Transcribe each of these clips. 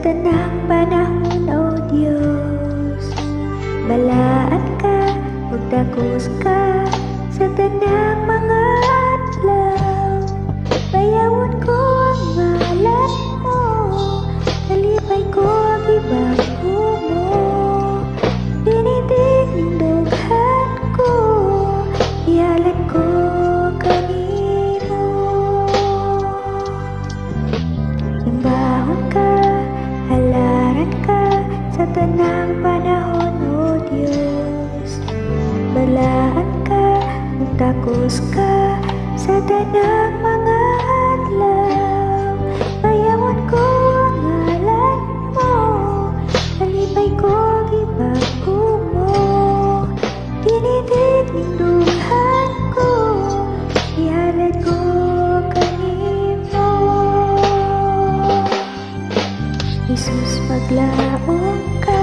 tanang panahon, O Diyos. Balaan ka, magdakos ka sa tanang mga adlaw. Bayawon ko ang ngalan mo, kalipay ko ang ibago mo. Dinidig ning dughan ko, ihalad ko kanimo. Imbahon ka, halaran ka sa tanang panahon, O Diyos. Balaan ka, magtakos ka sa tanang mga adlaw. Bayawon ko ang ngalan mo, kalipay ko ang ibago mo. Dinidig ning dughan ko, ihalad ko kanimo. Jesus, maglaom ka,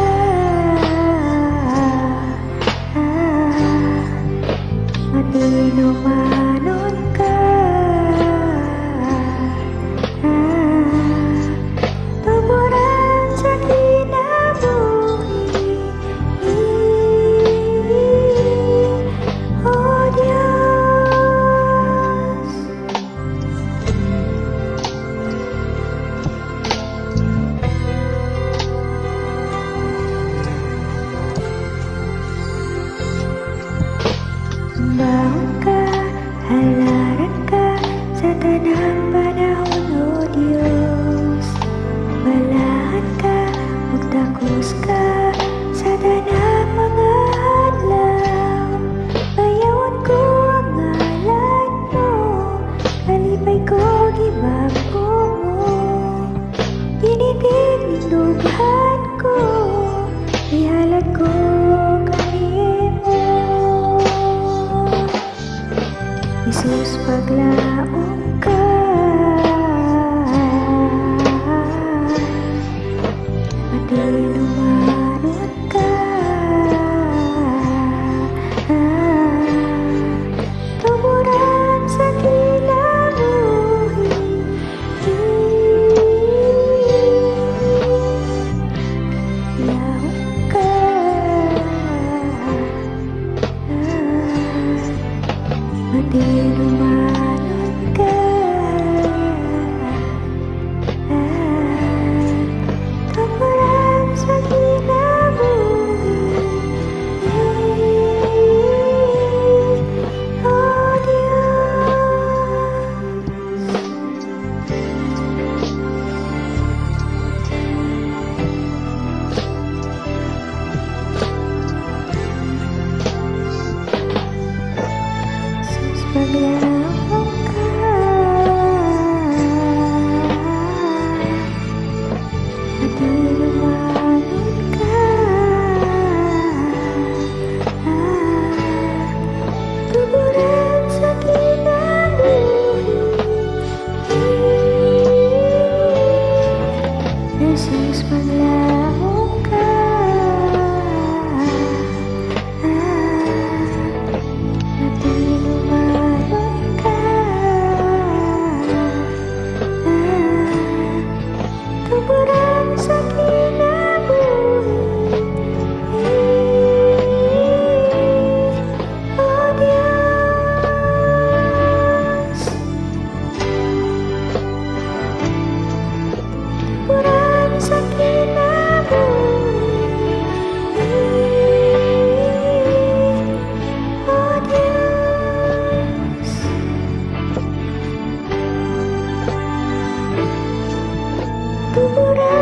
matinumanon ka, tuburan sa kinabuhi, O Diyos. Bangon ka, halaran ka sa tanang panahon, O Diyos. Balaan ka, magtakos ka sa tanang mga adlaw. Bayawon ko ang ngalan mo, kalipay ko ang ibago mo. Dinidig ning dughan ko, ihalad ko kanimo. Jesus, paglaom ka, matinumanon ka, tuburan sa kinabuhi. Laom ka, matinumanon ka, tuburan sa kinabuhi, O Diyos. Jesus, paglaom ka, matinumanon ka, tuburan sa kinabuhi. Jesus, paglaom ka, matinumanon ka, tuburan sa kinabuhi, O Diyos. Tuburan sa kinabuhi, O Diyos. Tuburan